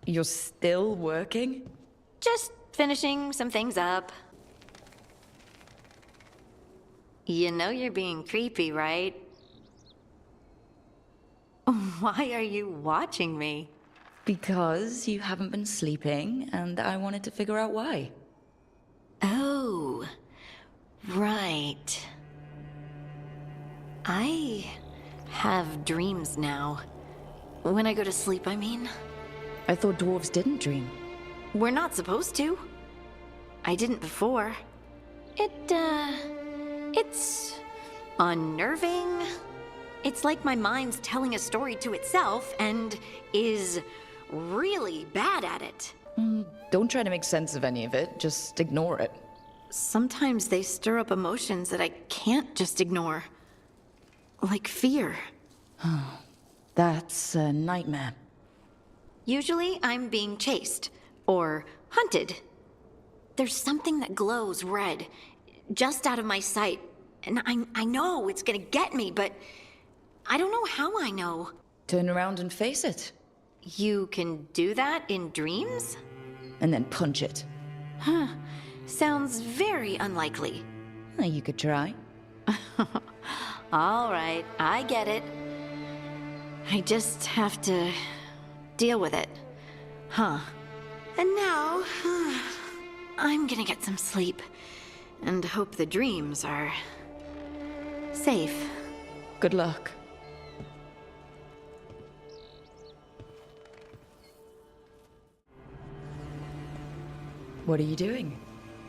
You're still working? Just finishing some things up. You know you're being creepy, right? Why are you watching me? Because you haven't been sleeping, and I wanted to figure out why. Oh, right. I have dreams now. When I go to sleep, I mean. I thought dwarves didn't dream. We're not supposed to. I didn't before. It's unnerving. It's like my mind's telling a story to itself and is really bad at it. Don't try to make sense of any of it, just ignore it. Sometimes they stir up emotions that I can't just ignore. Like fear. That's a nightmare. Usually I'm being chased or hunted. There's something that glows red, just out of my sight, and I know it's gonna get me, but I don't know how I know. Turn around and face it. You can do that in dreams? And then punch it. Huh. Sounds very unlikely. You could try. All right, I get it. I just have to deal with it. Huh. And now, I'm gonna get some sleep and hope the dreams are safe. Good luck. What are you doing?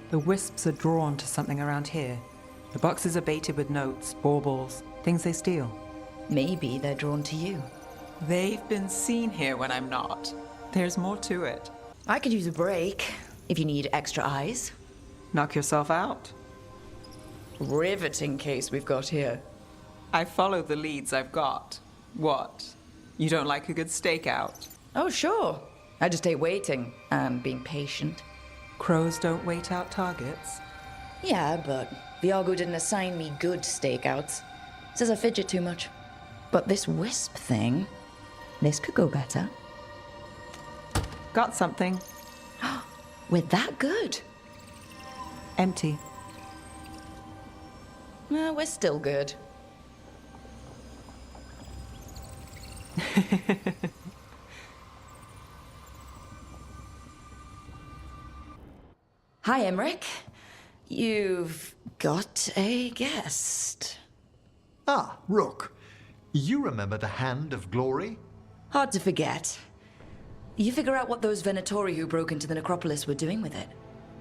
The wisps are drawn to something around here. The boxes are baited with notes, baubles, things they steal. Maybe they're drawn to you. They've been seen here when I'm not. There's more to it. I could use a break, if you need extra eyes. Knock yourself out. Riveting case we've got here. I follow the leads I've got. What? You don't like a good stakeout? Oh, sure. I just hate waiting and being patient. Crows don't wait out targets? Yeah, but Veilguard didn't assign me good stakeouts. Says I fidget too much. But this wisp thing, this could go better. Got something. We're that good. Empty. We're still good. Hi, Emmerich. You've got a guest. Ah, Rook. You remember the Hand of Glory? Hard to forget. You figure out what those Venatori who broke into the necropolis were doing with it.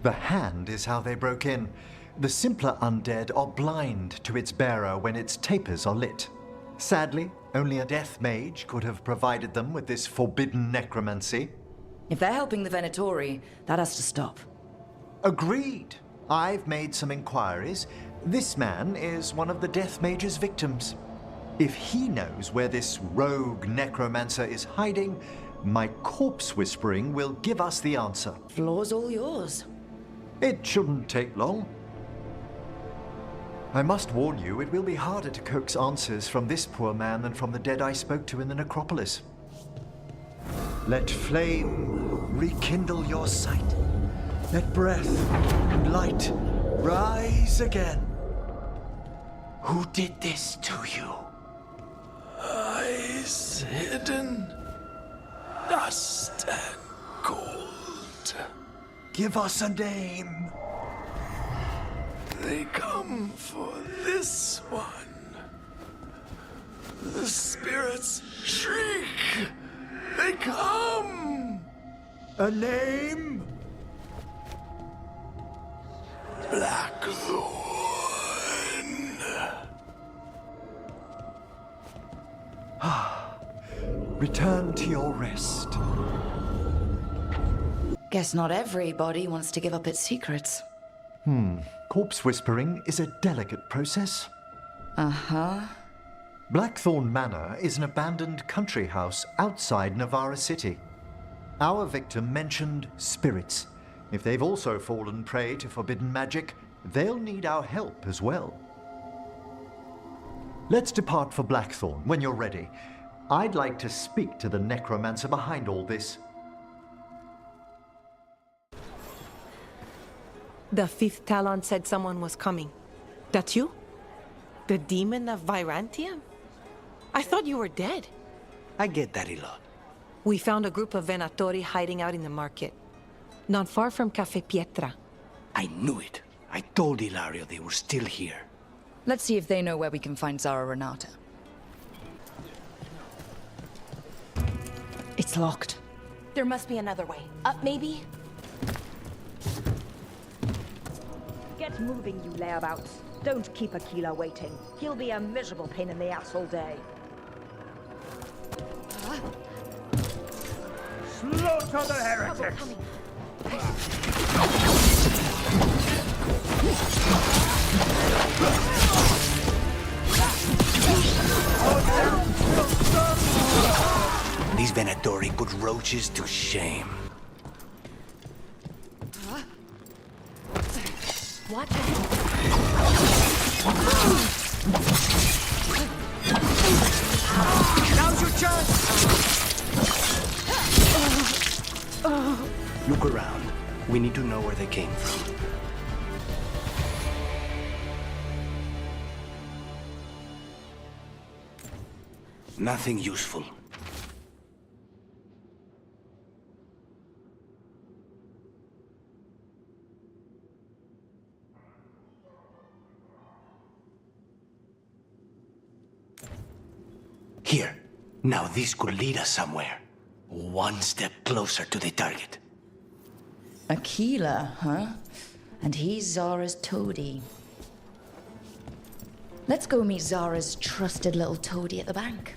The Hand is how they broke in. The simpler undead are blind to its bearer when its tapers are lit. Sadly, only a death mage could have provided them with this forbidden necromancy. If they're helping the Venatori, that has to stop. Agreed. I've made some inquiries. This man is one of the death mage's victims. If he knows where this rogue necromancer is hiding, my corpse whispering will give us the answer. Floor's all yours. It shouldn't take long. I must warn you, it will be harder to coax answers from this poor man than from the dead I spoke to in the necropolis. Let flame rekindle your sight. Let breath and light rise again. Who did this to you? Eyes hidden, dust and gold. Give us a name. They come for this one. The spirits shriek. They come. A name? Blackthorn. Return to your rest. Guess not everybody wants to give up its secrets. Corpse whispering is a delicate process. Uh-huh. Blackthorn Manor is an abandoned country house outside Navarra City. Our victim mentioned spirits. If they've also fallen prey to forbidden magic, they'll need our help as well. Let's depart for Blackthorn when you're ready. I'd like to speak to the necromancer behind all this. The fifth Talon said someone was coming. That you? The demon of Virantium? I thought you were dead. I get that a lot. We found a group of Venatori hiding out in the market. Not far from Cafe Pietra. I knew it. I told Ilario they were still here. Let's see if they know where we can find Zara Renata. It's locked. There must be another way. Up, maybe? Get moving, you layabouts. Don't keep Aquila waiting. He'll be a miserable pain in the ass all day. Slaughter the heretics! These Venatori put roaches to shame. What? Now's your chance! Look around. We need to know where they came from. Nothing useful. Here. Now this could lead us somewhere. One step closer to the target. Aquila, huh? And he's Zara's toady. Let's go meet Zara's trusted little toady at the bank.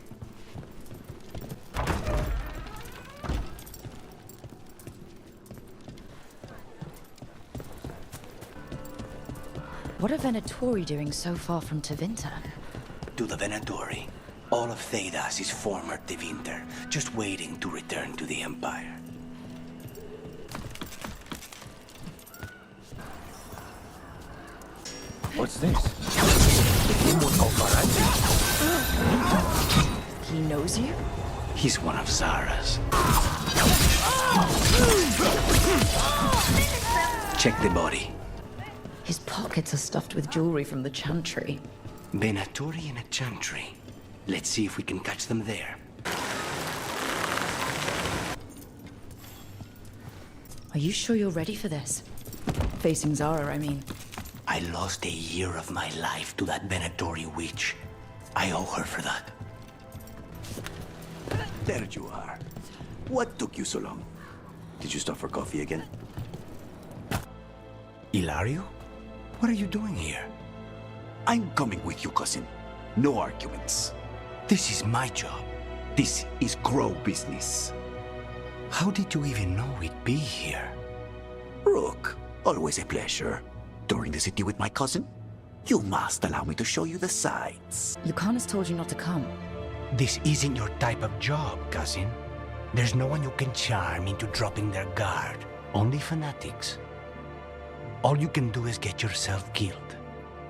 What are Venatori doing so far from Tevinter? To the Venatori, all of Thedas is former Tevinter, just waiting to return to the Empire. What's this? The king was Alvarante. He knows you? He's one of Zara's. Check the body. His pockets are stuffed with jewelry from the chantry. Venatori in a chantry. Let's see if we can catch them there. Are you sure you're ready for this? Facing Zara, I mean. I lost a year of my life to that Venatori witch. I owe her for that. There you are. What took you so long? Did you stop for coffee again? Ilario? What are you doing here? I'm coming with you, cousin. No arguments. This is my job. This is Crow business. How did you even know we'd be here? Rook, always a pleasure. Touring the city with my cousin? You must allow me to show you the sights. Lucanus told you not to come. This isn't your type of job, cousin. There's no one you can charm into dropping their guard. Only fanatics. All you can do is get yourself killed.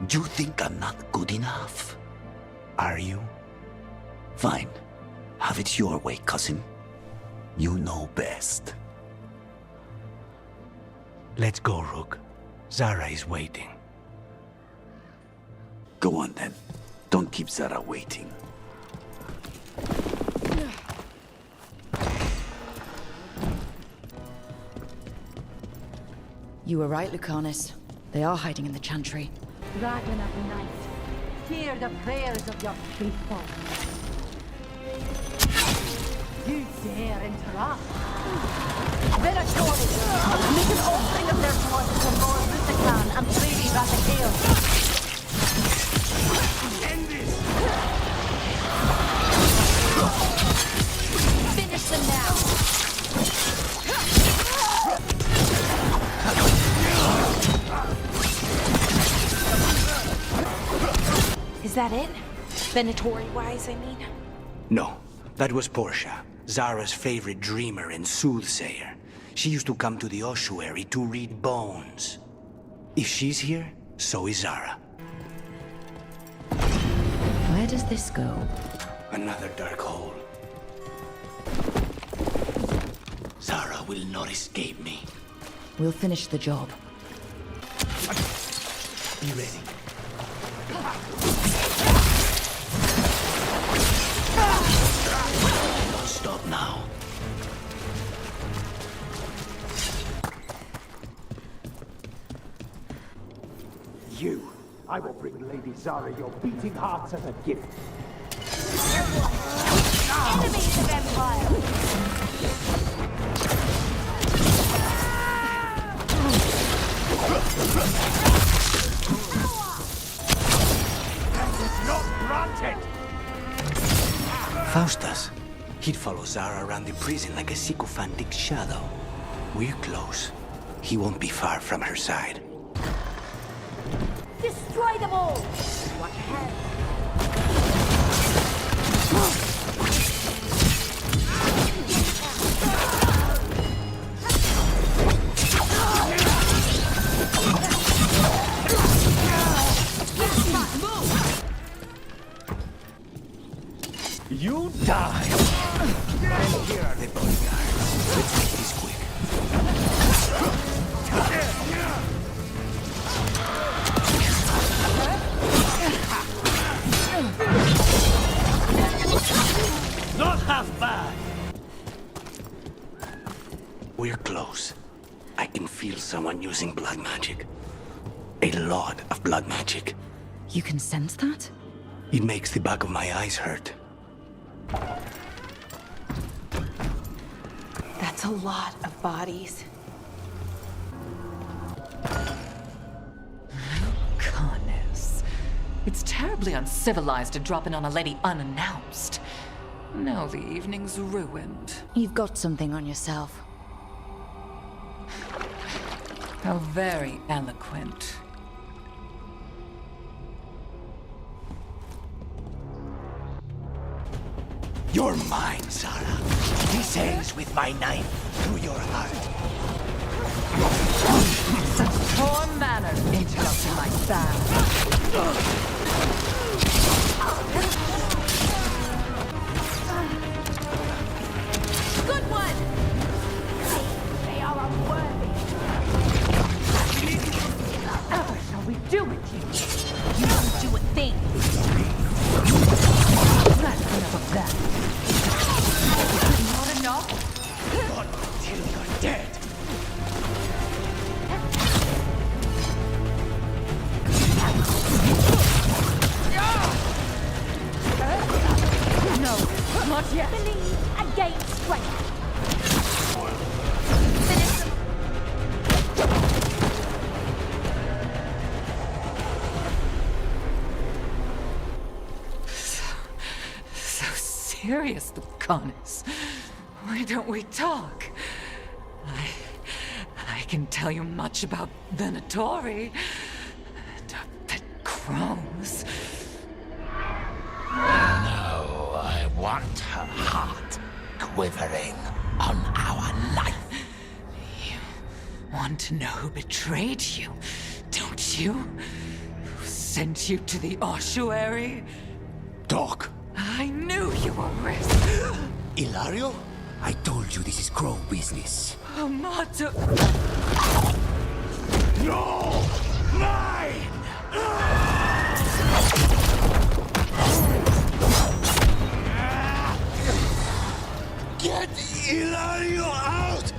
You think I'm not good enough? Are you? Fine. Have it your way, cousin. You know best. Let's go, Rook. Zara is waiting. Go on then. Don't keep Zara waiting. You were right, Lucanus. They are hiding in the chantry. Dragon of night, hear the prayers of your faithful. You dare interrupt? Venatori, make an offering of their blood to Lord Luthiclan and Lady Rathacale. End this! Finish them now! Is that it? Venatori-wise, I mean? No, that was Portia, Zara's favorite dreamer and soothsayer. She used to come to the ossuary to read bones. If she's here, so is Zara. Where does this go? Another dark hole. Zara will not escape me. We'll finish the job. Be ready. Don't stop now. You! I will bring Lady Zara your beating hearts as a gift. Enemies of Empire! Not granted! Faustus. He'd follow Zara around the prison like a sycophantic shadow. We're close. He won't be far from her side. Destroy them all! What hell? You die! And here are the bodyguards. Let's make this quick. Not half bad! We're close. I can feel someone using blood magic. A lot of blood magic. You can sense that? It makes the back of my eyes hurt. That's a lot of bodies. Goodness. It's terribly uncivilized to drop in on a lady unannounced. Now the evening's ruined. You've got something on yourself. How very eloquent. You're mine, Zara. This ends with my knife through your heart. Such poor manners interrupting my bath. Good one! They are unworthy. Whatever shall we do with you? You don't do a thing. That's enough of that. Not enough? Not until you're dead. No, not yet. Believe against strength. So serious, the Lucanus. Why don't we talk? I can tell you much about Venatori. And our pet crows. No, I want her heart quivering on our life. You want to know who betrayed you, don't you? Who sent you to the ossuary? Doc, I knew you were risk. Ilario? I told you this is crow business. Amato. No! Mine! Get Ilario out!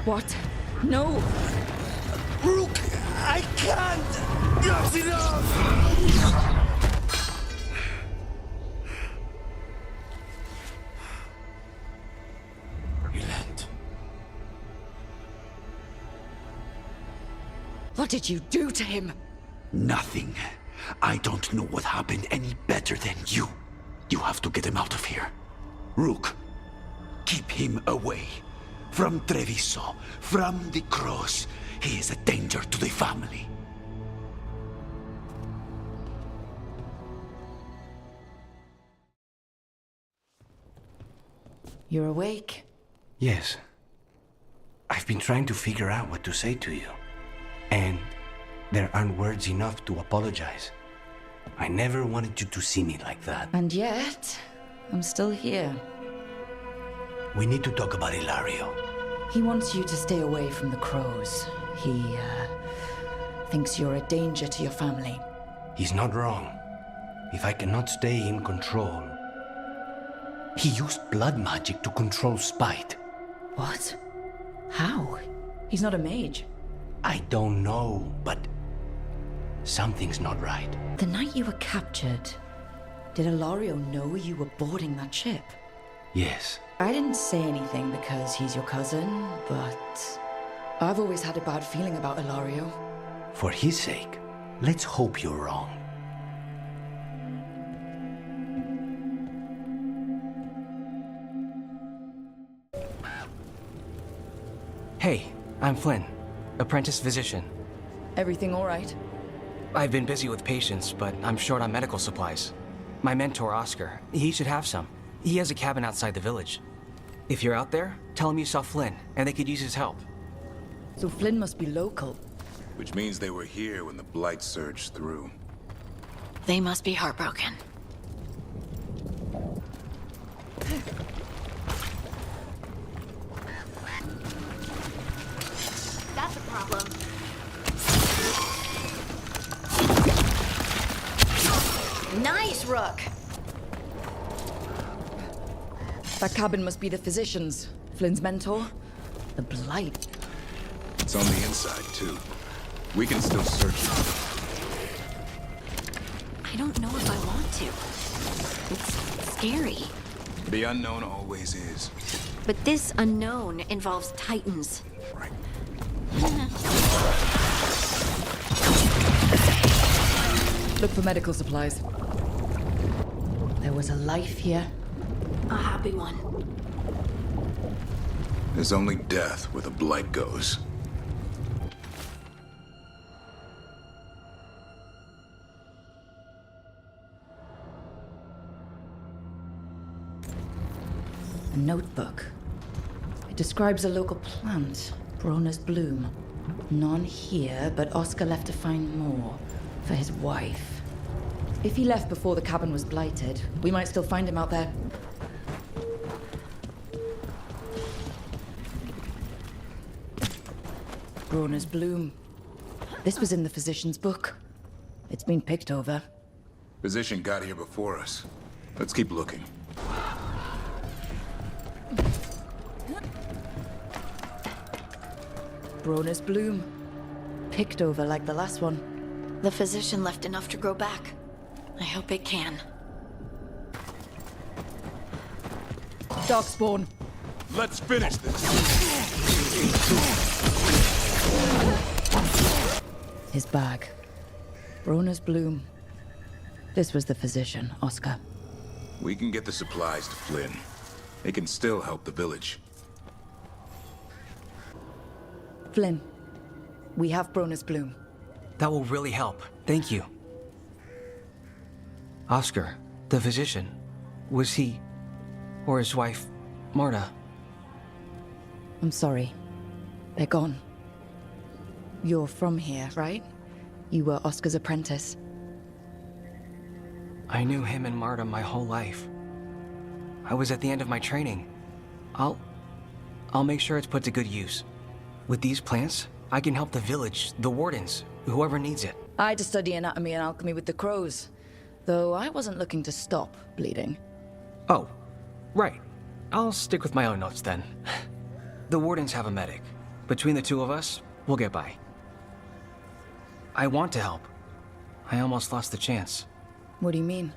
What? No! Rook, I can't! That's enough! Relent. What did you do to him? Nothing. I don't know what happened any better than you. You have to get him out of here. Rook, keep him away. From Treviso, from the cross. He is a danger to the family. You're awake? Yes. I've been trying to figure out what to say to you. And there aren't words enough to apologize. I never wanted you to see me like that. And yet, I'm still here. We need to talk about Ilario. He wants you to stay away from the crows. He thinks you're a danger to your family. He's not wrong. If I cannot stay in control... He used blood magic to control spite. What? How? He's not a mage. I don't know, but... something's not right. The night you were captured, did Ilario know you were boarding that ship? Yes. I didn't say anything because he's your cousin, but... I've always had a bad feeling about Ilario. For his sake, let's hope you're wrong. Hey, I'm Flynn, apprentice physician. Everything all right? I've been busy with patients, but I'm short on medical supplies. My mentor, Oscar, he should have some. He has a cabin outside the village. If you're out there, tell him you saw Flynn, and they could use his help. So Flynn must be local. Which means they were here when the Blight surged through. They must be heartbroken. That's a problem. Nice, Rook! That cabin must be the physician's. Flynn's mentor. The Blight. It's on the inside, too. We can still search it. I don't know if I want to. It's scary. The unknown always is. But this unknown involves Titans. Right. Look for medical supplies. There was a life here. A happy one. There's only death where the Blight goes. A notebook. It describes a local plant, Brona's bloom. None here, but Oscar left to find more for his wife. If he left before the cabin was blighted, we might still find him out there. Brona's bloom. This was in the physician's book. It's been picked over. Physician got here before us. Let's keep looking. Brona's bloom. Picked over like the last one. The physician left enough to grow back. I hope it can. Darkspawn. Let's finish this. His bag. Brona's bloom. This was the physician, Oscar. We can get the supplies to Flynn. It can still help the village. Flynn, we have Brona's bloom. That will really help. Thank you. Oscar, the physician, was he, or his wife, Marta? I'm sorry. They're gone. You're from here, right? You were Oscar's apprentice. I knew him and Marta my whole life. I was at the end of my training. I'll make sure it's put to good use. With these plants, I can help the village, the wardens, whoever needs it. I had to study anatomy and alchemy with the crows, though I wasn't looking to stop bleeding. Oh, right. I'll stick with my own notes then. The wardens have a medic. Between the two of us, we'll get by. I want to help. I almost lost the chance. What do you mean?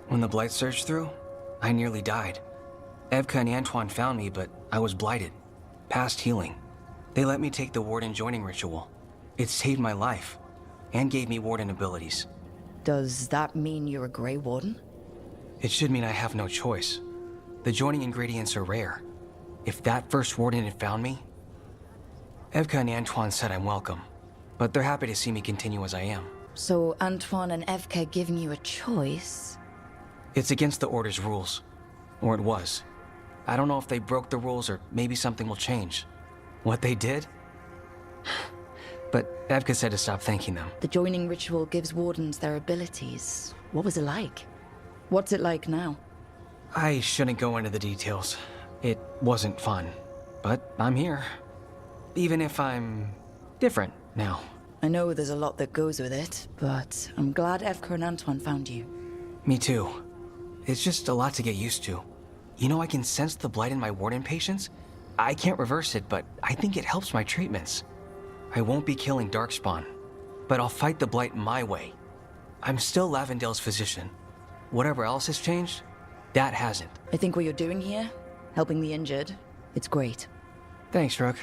When the Blight surged through, I nearly died. Evka and Antoine found me, but I was blighted. Past healing. They let me take the Warden joining ritual. It saved my life, and gave me Warden abilities. Does that mean you're a Grey Warden? It should mean I have no choice. The joining ingredients are rare. If that first Warden had found me... Evka and Antoine said I'm welcome, but they're happy to see me continue as I am. So Antoine and Evka giving you a choice? It's against the Order's rules. Or it was. I don't know if they broke the rules or maybe something will change. What they did? But Evka said to stop thanking them. The joining ritual gives wardens their abilities. What was it like? What's it like now? I shouldn't go into the details. It wasn't fun. But I'm here. Even if I'm different now. I know there's a lot that goes with it, but I'm glad Evka and Antoine found you. Me too. It's just a lot to get used to. You know, I can sense the blight in my warden patients. I can't reverse it, but I think it helps my treatments. I won't be killing Darkspawn, but I'll fight the blight my way. I'm still Lavendale's physician. Whatever else has changed, that hasn't. I think what you're doing here, helping the injured, it's great. Thanks, Rook.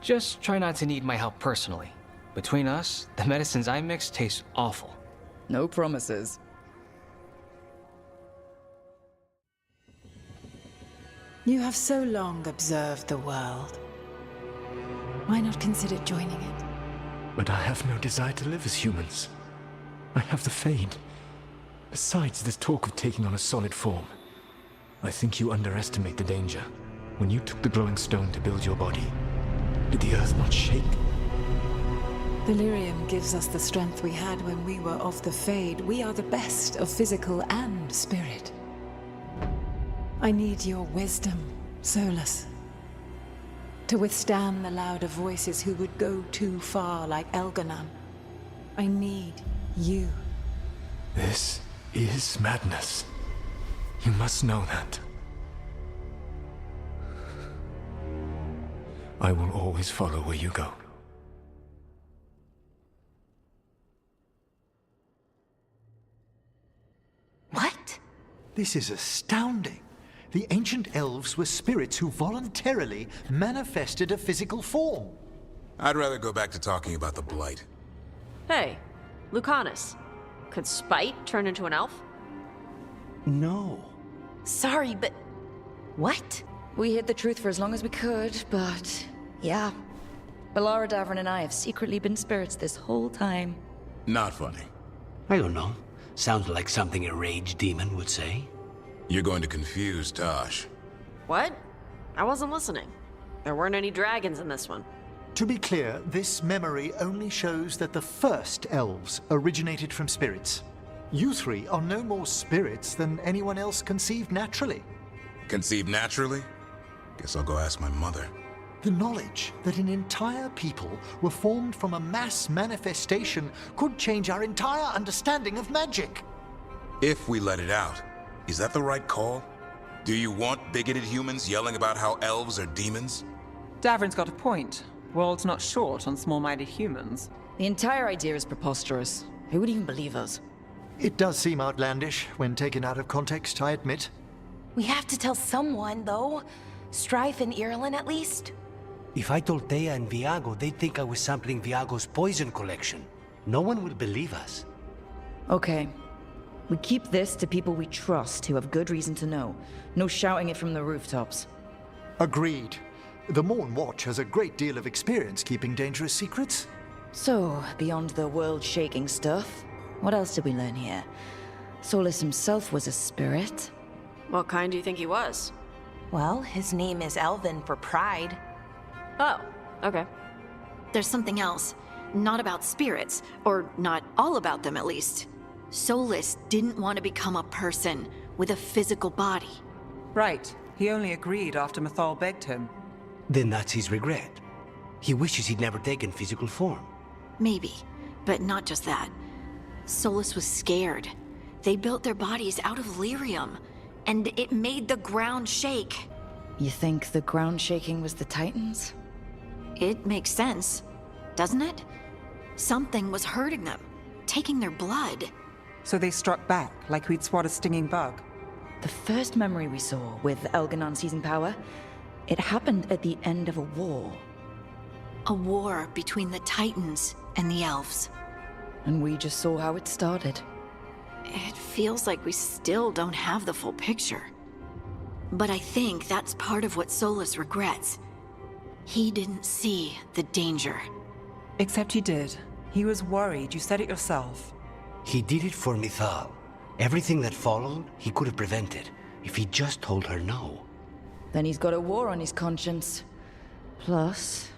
Just try not to need my help personally. Between us, the medicines I mix taste awful. No promises. You have so long observed the world. Why not consider joining it? But I have no desire to live as humans. I have the Fade. Besides, there's talk of taking on a solid form. I think you underestimate the danger. When you took the glowing stone to build your body, did the earth not shake? Delirium gives us the strength we had when we were of the Fade. We are the best of physical and spirit. I need your wisdom, Solus. To withstand the louder voices who would go too far like Elganon. I need you. This is madness. You must know that. I will always follow where you go. What? This is astounding. The ancient elves were spirits who voluntarily manifested a physical form. I'd rather go back to talking about the Blight. Hey, Lucanus. Could Spite turn into an elf? No. Sorry, but... What? We hid the truth for as long as we could, but... yeah. Balara Davrin and I have secretly been spirits this whole time. Not funny. I don't know. Sounds like something a rage demon would say. You're going to confuse Tosh. What? I wasn't listening. There weren't any dragons in this one. To be clear, this memory only shows that the first elves originated from spirits. You three are no more spirits than anyone else conceived naturally. Conceived naturally? Guess I'll go ask my mother. The knowledge that an entire people were formed from a mass manifestation could change our entire understanding of magic. If we let it out, is that the right call? Do you want bigoted humans yelling about how elves are demons? Davrin's got a point. World's not short on small-minded humans. The entire idea is preposterous. Who would even believe us? It does seem outlandish when taken out of context, I admit. We have to tell someone, though. Strife and Irulan, at least. If I told Thea and Viago, they'd think I was sampling Viago's poison collection. No one will believe us. Okay. We keep this to people we trust who have good reason to know. No shouting it from the rooftops. Agreed. The Morn Watch has a great deal of experience keeping dangerous secrets. So, beyond the world-shaking stuff, what else did we learn here? Solus himself was a spirit. What kind do you think he was? Well, his name is Elven for pride. Oh, okay. There's something else. Not about spirits, or not all about them at least. Solus didn't want to become a person with a physical body. Right. He only agreed after Mathal begged him. Then that's his regret. He wishes he'd never taken physical form. Maybe, but not just that. Solus was scared. They built their bodies out of lyrium, and it made the ground shake. You think the ground shaking was the Titans? It makes sense, doesn't it? Something was hurting them, taking their blood. So they struck back, like we'd swat a stinging bug. The first memory we saw with Elganon seizing power, it happened at the end of a war. A war between the Titans and the elves. And we just saw how it started. It feels like we still don't have the full picture. But I think that's part of what Solus regrets. He didn't see the danger. Except he did. He was worried, you said it yourself. He did it for Mithal. Everything that followed, he could have prevented, if he just told her no. Then he's got a war on his conscience. Plus,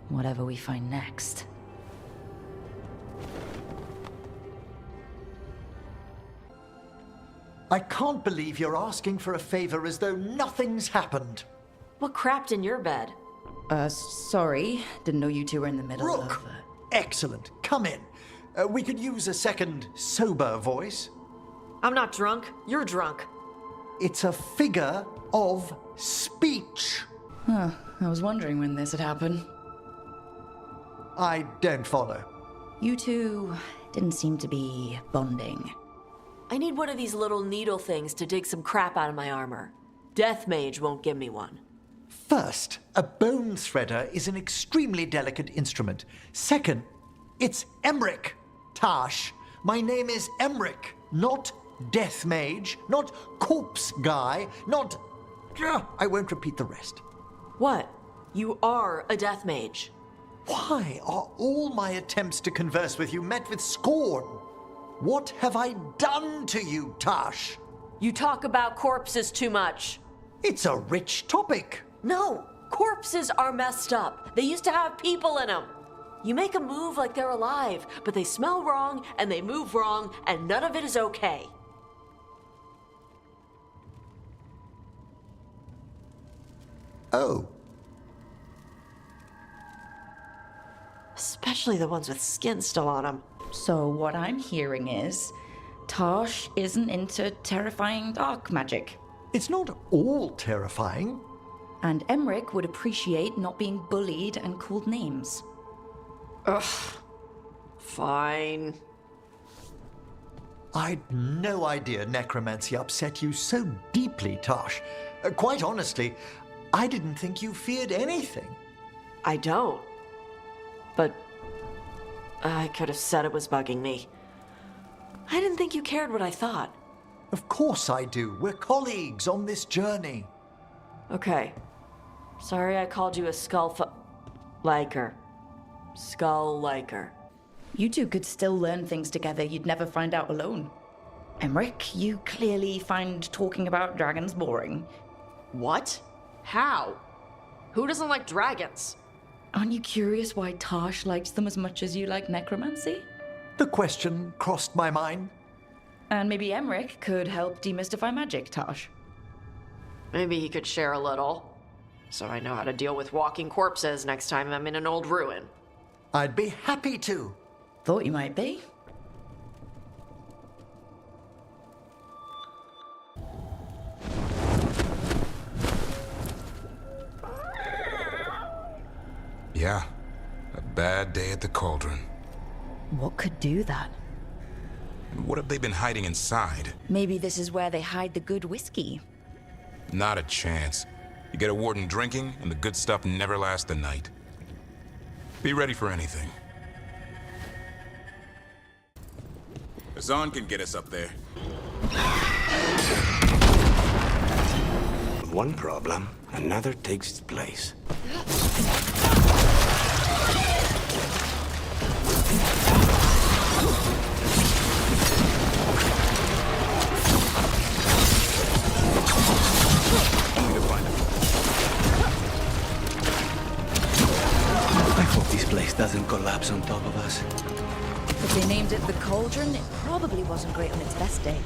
whatever we find next. I can't believe you're asking for a favor as though nothing's happened. What crapped in your bed? Sorry. Didn't know you two were in the middle Rook! of... Excellent. Come in. We could use a second sober voice. I'm not drunk. You're drunk. It's a figure of speech. Huh. I was wondering when this had happened. I don't follow. You two didn't seem to be bonding. I need one of these little needle things to dig some crap out of my armor. Death Mage won't give me one. First, a bone threader is an extremely delicate instrument. Second, it's Emmerich, Tash. My name is Emmerich, not Death Mage, not Corpse Guy, not... I won't repeat the rest. What? You are a Death Mage. Why are all my attempts to converse with you met with scorn? What have I done to you, Tash? You talk about corpses too much. It's a rich topic. No, corpses are messed up. They used to have people in them. You make them move like they're alive, but they smell wrong and they move wrong, and none of it is okay. Oh. Especially the ones with skin still on them. So what I'm hearing is, Tosh isn't into terrifying dark magic. It's not all terrifying. And Emmerich would appreciate not being bullied and called names. Ugh. Fine. I'd no idea necromancy upset you so deeply, Tosh. Quite honestly, I didn't think you feared anything. I don't. But I could have said it was bugging me. I didn't think you cared what I thought. Of course I do. We're colleagues on this journey. Okay. Sorry I called you a liker. Skull liker. You two could still learn things together you'd never find out alone. Emmerich, you clearly find talking about dragons boring. What? How? Who doesn't like dragons? Aren't you curious why Tosh likes them as much as you like necromancy? The question crossed my mind. And maybe Emmerich could help demystify magic, Tosh. Maybe he could share a little, so I know how to deal with walking corpses next time I'm in an old ruin. I'd be happy to. Thought you might be. Yeah, a bad day at the cauldron. What could do that? What have they been hiding inside? Maybe this is where they hide the good whiskey. Not a chance. You get a warden drinking, and the good stuff never lasts the night. Be ready for anything. Hassan can get us up there. One problem, another takes its place. I hope this place doesn't collapse on top of us. If they named it the Cauldron, it probably wasn't great on its best day.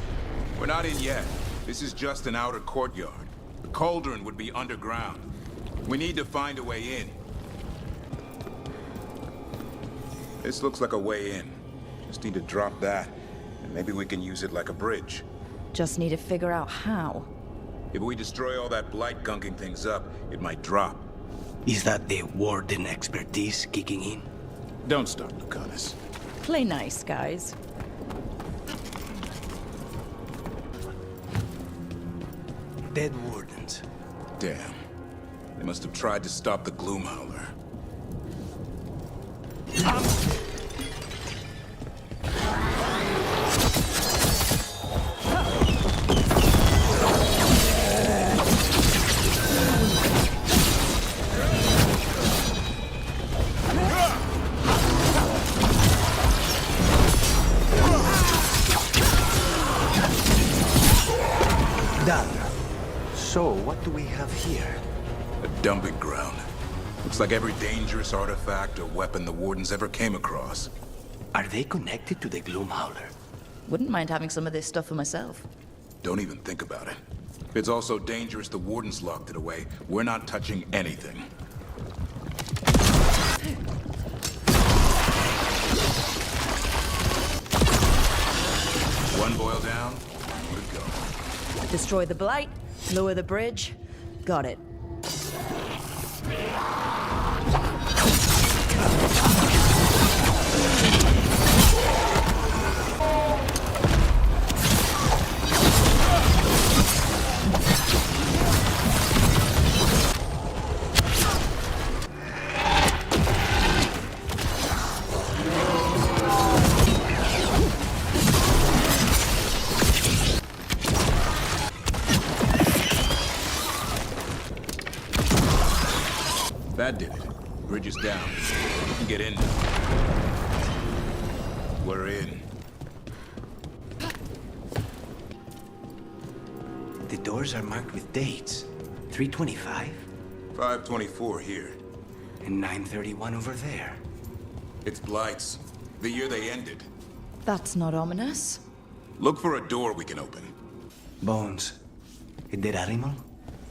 We're not in yet. This is just an outer courtyard. The cauldron would be underground. We need to find a way in. This looks like a way in. Just need to drop that, and maybe we can use it like a bridge. Just need to figure out how. If we destroy all that blight gunking things up, it might drop. Is that the warden expertise kicking in? Don't start, Lucanus. Play nice, guys. Dead wardens. Damn. They must have tried to stop the Gloomhowler. Done. So, what do we have here? A dumping ground. Looks like every dangerous artifact or weapon the Wardens ever came across. Are they connected to the Gloomhowler? Wouldn't mind having some of this stuff for myself. Don't even think about it. If it's also dangerous the Wardens locked it away, we're not touching anything. One boil down, good to go. Destroy the blight, lower the bridge. Got it. That did it. Bridge is down. We can get in now. We're in. The doors are marked with dates. 325 524 here. and 931 over there. It's Blight's. The year they ended. That's not ominous. Look for a door we can open. Bones. A dead animal?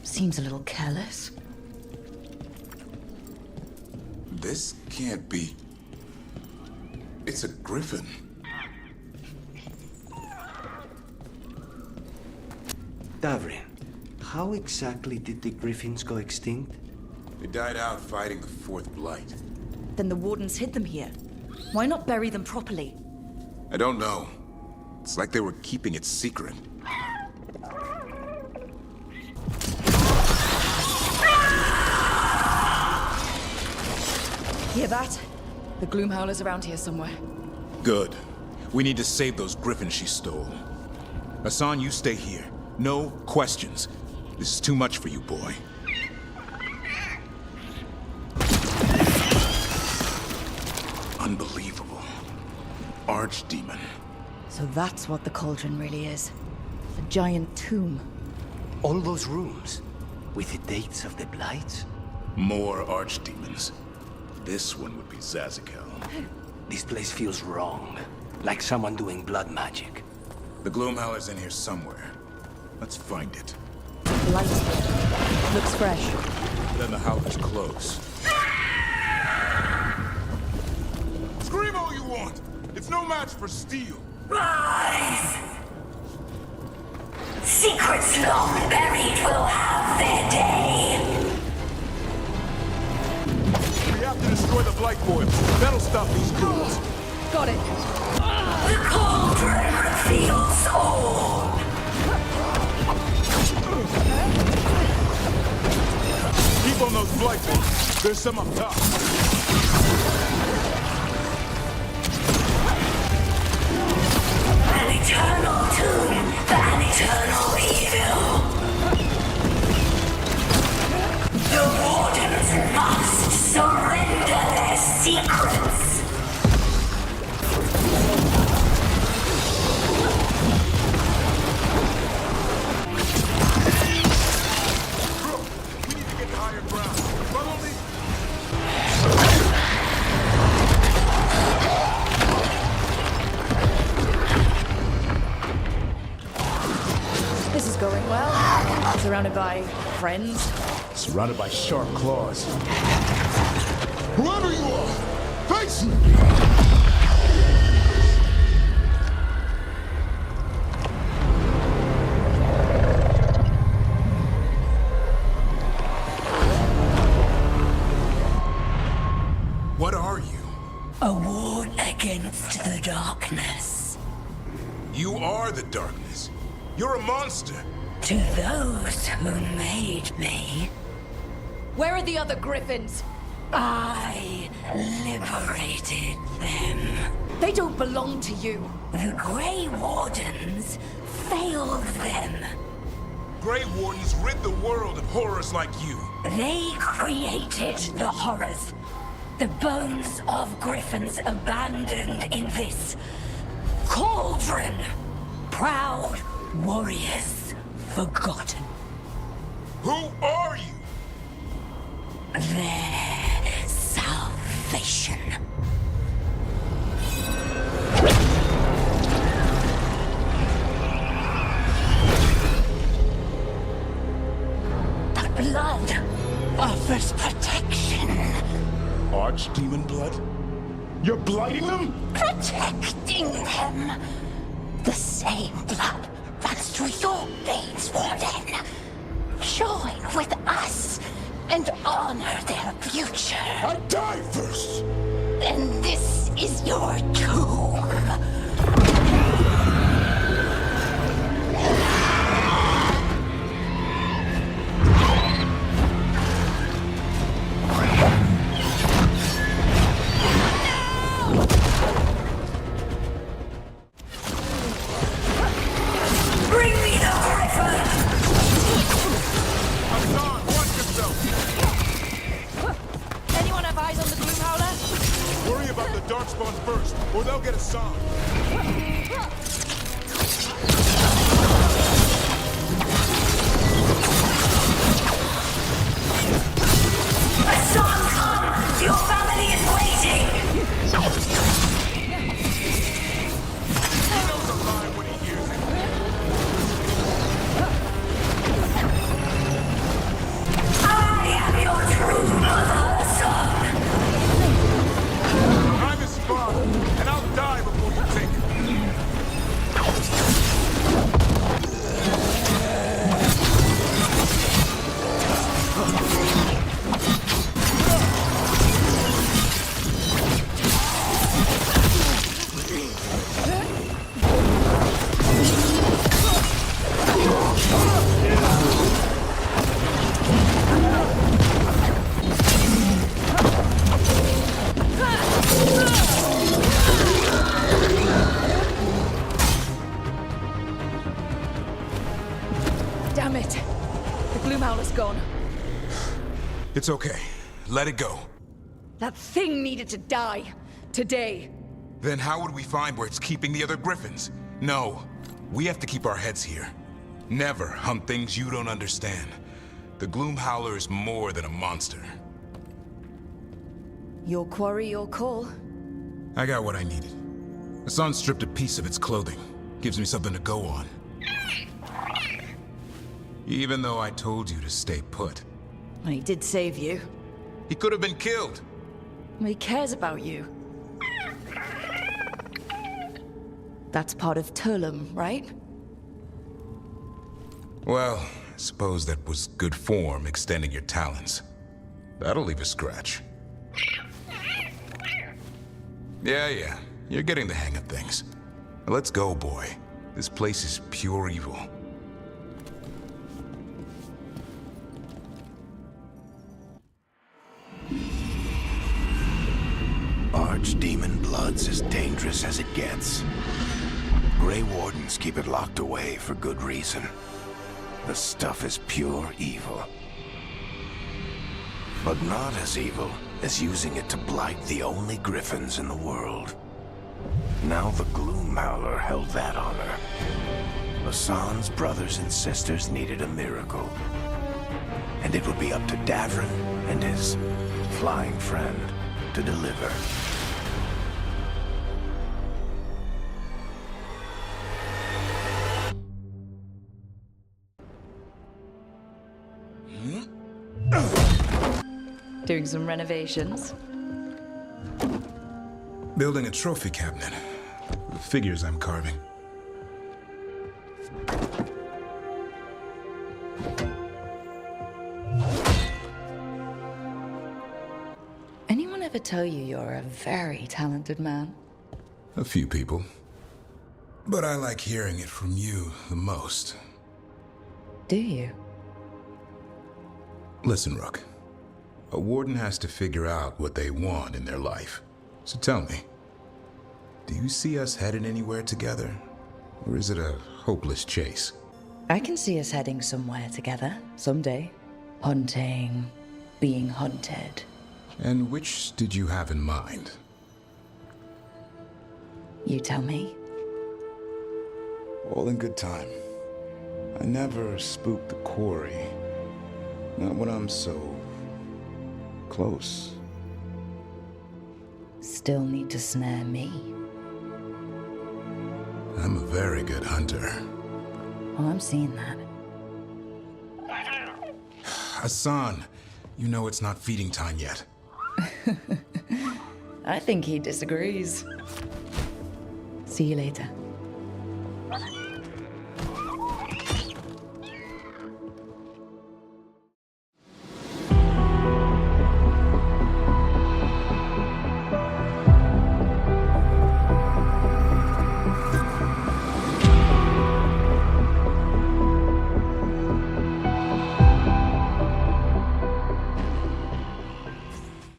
Seems a little careless. This can't be... It's a griffin. Davrin, how exactly did the griffins go extinct? They died out fighting the Fourth Blight. Then the wardens hid them here. Why not bury them properly? I don't know. It's like they were keeping it secret. Hear that? The Gloomhowler's around here somewhere. Good. We need to save those griffins she stole. Hassan, you stay here. No questions. This is too much for you, boy. Unbelievable. Archdemon. So that's what the cauldron really is. A giant tomb. All those rooms, with the dates of the blights? More archdemons. This one would be Zazikel. This place feels wrong. Like someone doing blood magic. The Gloomhowler's in here somewhere. Let's find it. Light. Looks fresh. Then the Howler's close. Scream all you want! It's no match for steel! Rise! Secrets long buried will have their day. We have to destroy the Blight Boils. That'll stop these ghouls. Got it. The cauldron reveals all. Keep on those Blight Boils. There's some up top. An eternal tomb for an eternal evil. The wardens must surrender their secrets. We need to get to higher ground. Follow me. This is going well. Surrounded by friends. Surrounded by sharp claws. Whoever you are, face me! What are you? A ward against the darkness. You are the darkness. You're a monster. To those who made me, Where are the other griffins? I liberated them. They don't belong to you. The Grey Wardens failed them. Grey Wardens rid the world of horrors like you. They created the horrors. The bones of griffins abandoned in this cauldron. Proud warriors forgotten. Who are you? Their salvation. The blood offers protection. Archdemon blood? You're blighting them? Protecting them. The same blood runs through your veins, Warden. Join with us and honor their future. I die first! Then this is your tomb. Bring me the griffin! Hassan, watch yourself! Anyone have eyes on the Gloom Howler? Worry about the Darkspawn first, or they'll get Hassan. Hassan, come! Your family is waiting! He knows a lie when he hears it. I am your true mother, Hassan! I'm his father, and I'll die before you take it. Damn it. The Gloom Howler's gone. It's okay. Let it go. That thing needed to die. Today. Then how would we find where it's keeping the other griffins? No. We have to keep our heads here. Never hunt things you don't understand. The Gloom Howler is more than a monster. Your quarry, your call. I got what I needed. Hassan stripped a piece of its clothing. Gives me something to go on. Even though I told you to stay put. He did save you. He could have been killed. He cares about you. That's part of Turlum, right? Well, I suppose that was good form, extending your talons. That'll leave a scratch. Yeah, you're getting the hang of things. Now let's go, boy. This place is pure evil. Archdemon blood's as dangerous as it gets. Grey Wardens keep it locked away for good reason. The stuff is pure evil. But not as evil as using it to blight the only griffins in the world. Now the Gloom Howler held that honor. Hassan's brothers and sisters needed a miracle. And it would be up to Davrin and his flying friend to deliver. Doing some renovations. Building a trophy cabinet. The figures I'm carving. Anyone ever tell you you're a very talented man? A few people. But I like hearing it from you the most. Do you? Listen, Rook. A warden has to figure out what they want in their life. So tell me, do you see us headed anywhere together? Or is it a hopeless chase? I can see us heading somewhere together, someday. Hunting, being hunted. And which did you have in mind? You tell me. All in good time. I never spooked the quarry. Not when I'm so close. Still need to snare me. I'm a very good hunter. Oh, I'm seeing that. Hassan, you know it's not feeding time yet. I think he disagrees. See you later. Veilguard.